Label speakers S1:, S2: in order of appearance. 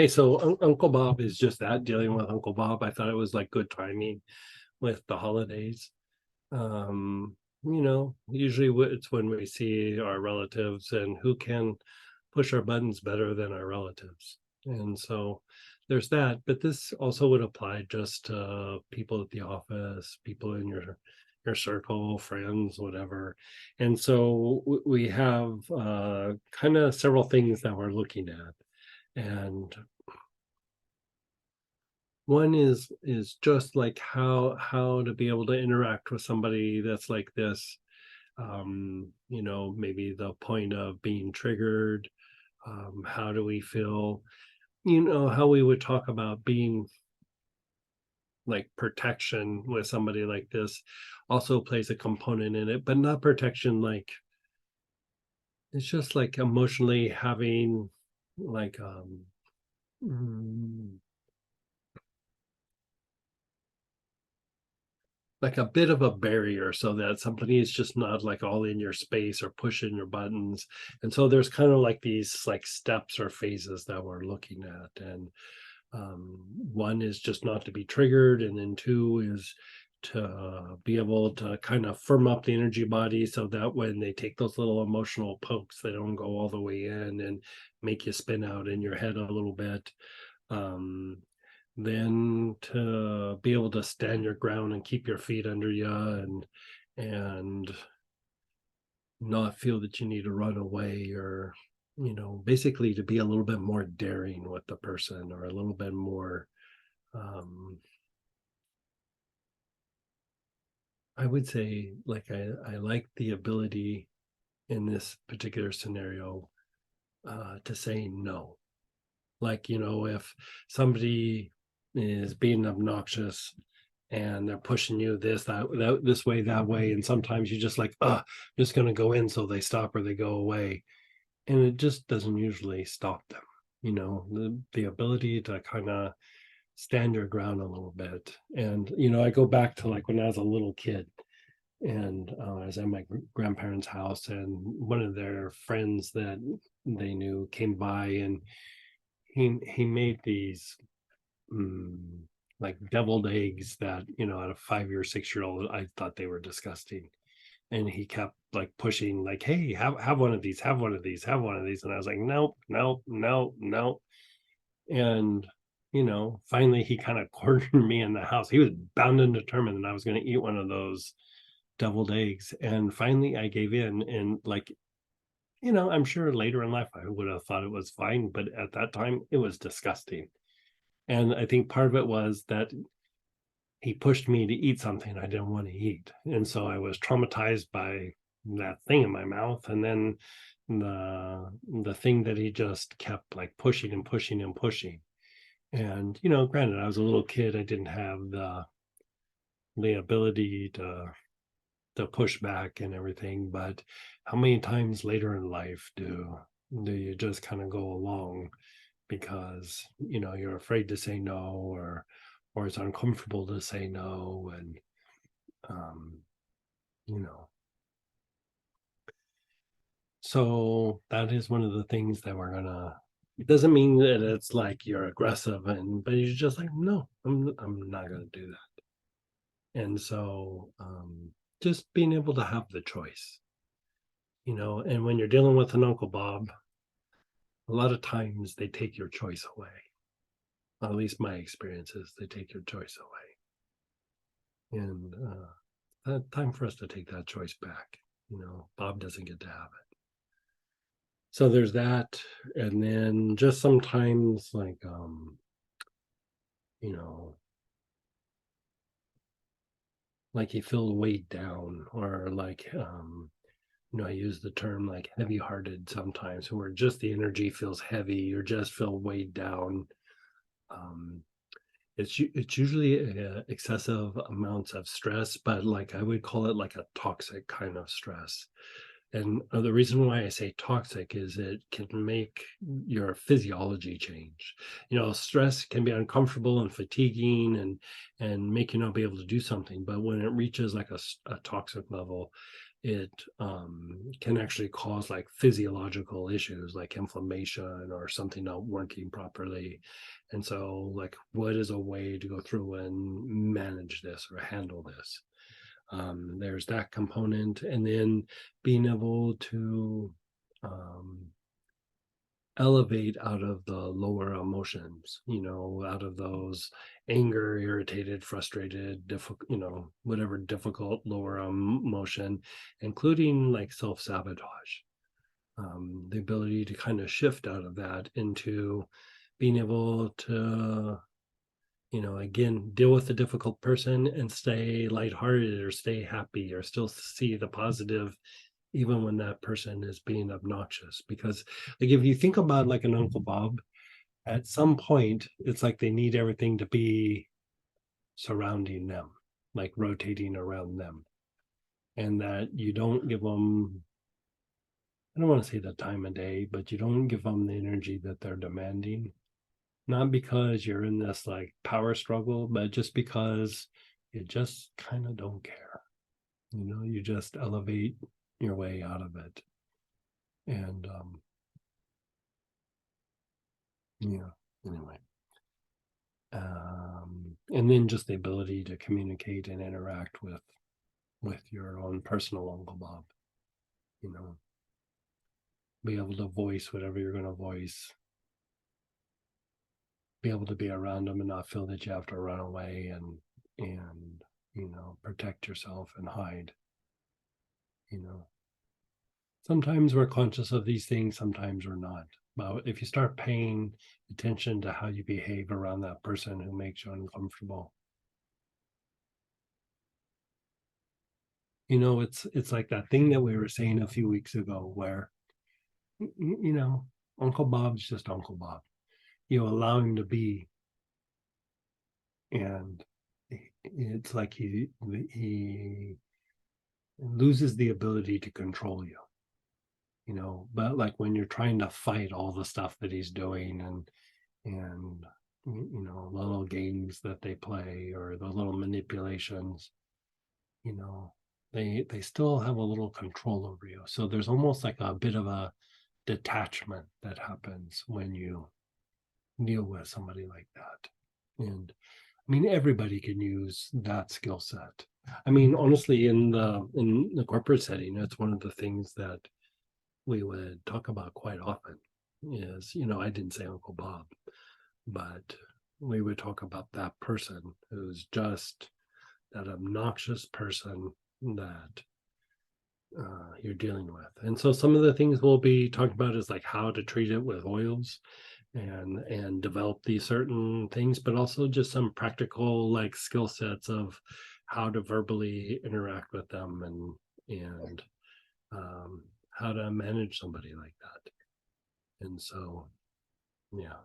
S1: Hey, so Uncle Bob is just that, dealing with Uncle Bob. I thought it was like good timing with the holidays. Usually it's when we see our relatives, and who can push our buttons better than our relatives. And so there's that, but this also would apply just to people at the office, people in your circle, friends, whatever. And so we have kind of several things that we're looking at. And one is just like how to be able to interact with somebody that's like this. Maybe the point of being triggered. How do we feel? How we would talk about being like protection with somebody like this also plays a component in it, but not protection like it's just like emotionally having like mm, like a bit of a barrier so that somebody is just not like all in your space or pushing your buttons. And so there's kind of like these like steps or phases that we're looking at. And one is just not to be triggered, and then two is to be able to kind of firm up the energy body so that when they take those little emotional pokes, they don't go all the way in and make you spin out in your head a little bit. um, then to be able to stand your ground and keep your feet under you, and not feel that you need to run away, or basically to be a little bit more daring with the person, or a little bit more um I would say, like, I like the ability in this particular scenario to say no. Like, if somebody is being obnoxious and they're pushing you this way, that way, and sometimes you just like, I'm just going to go in, so they stop or they go away, and it just doesn't usually stop them. The ability to kind of stand your ground a little bit. And I go back to like when I was a little kid, and I was at my grandparents' house, and one of their friends that they knew came by, and he made these mm, like deviled eggs that, at a 5 year 6 year old, I thought they were disgusting. And he kept like pushing, like, hey, have one of these, have one of these, have one of these. And I was like, nope, nope, no, no. And finally he kind of cornered me in the house. He was bound and determined that I was going to eat one of those deviled eggs. And finally I gave in. And like, I'm sure later in life I would have thought it was fine, but at that time it was disgusting. And I think part of it was that he pushed me to eat something I didn't want to eat. And so I was traumatized by that thing in my mouth. And then the thing that he just kept like pushing and pushing and pushing. And granted, I was a little kid. I didn't have the ability to push back and everything. But how many times later in life do you just kind of go along because you're afraid to say no, or it's uncomfortable to say no. And um you know so that is one of the things that we're gonna, it doesn't mean that it's like you're aggressive, but you're just like, no, I'm not gonna do that. And so just being able to have the choice, and when you're dealing with an Uncle Bob, a lot of times they take your choice away. At least my experience is they take your choice away. And time for us to take that choice back. Bob doesn't get to have it. So there's that. And then just sometimes like you know like you feel weighed down, or like I use the term like heavy hearted sometimes, where just the energy feels heavy, or just feel weighed down. um it's usually excessive amounts of stress, but like I would call it like a toxic kind of stress. And the reason why I say toxic is it can make your physiology change. Stress can be uncomfortable and fatiguing, and make you not be able to do something. But when it reaches like a toxic level, it can actually cause like physiological issues like inflammation or something not working properly. And so, like, what is a way to go through and manage this or handle this? There's that component, and then being able to um, elevate out of the lower emotions, out of those anger, irritated, frustrated, difficult, whatever difficult lower emotion, including like self sabotage. The ability to kind of shift out of that into being able to, again, deal with a difficult person and stay lighthearted or stay happy or still see the positive even when that person is being obnoxious. Because like if you think about like an Uncle Bob, at some point it's like they need everything to be surrounding them, like rotating around them, and that you don't give them, I don't want to say the time of day, but you don't give them the energy that they're demanding, not because you're in this like power struggle, but just because you just kind of don't care. You just elevate your way out of it. And yeah, anyway. And then just the ability to communicate and interact with your own personal Uncle Bob, you know, be able to voice whatever you're going to voice, be able to be around them and not feel that you have to run away and protect yourself and hide. you know Sometimes we're conscious of these things, sometimes we're not. But if you start paying attention to how you behave around that person who makes you uncomfortable, it's like that thing that we were saying a few weeks ago where you know Uncle Bob's just Uncle Bob. You allow him to be, and it's like he loses the ability to control you. But like when you're trying to fight all the stuff that he's doing, and the little games that they play or the little manipulations, you know they still have a little control over you. So there's almost like a bit of a detachment that happens when you deal with somebody like that. And I mean, everybody can use that skill set. I mean, honestly, in the corporate setting, it's one of the things that we would talk about quite often. Is, I didn't say Uncle Bob, but we would talk about that person who's just that obnoxious person that you're dealing with. And so some of the things we'll be talking about is like how to treat it with oils and develop these certain things, but also just some practical like skill sets of how to verbally interact with them and how to manage somebody like that. And so, yeah.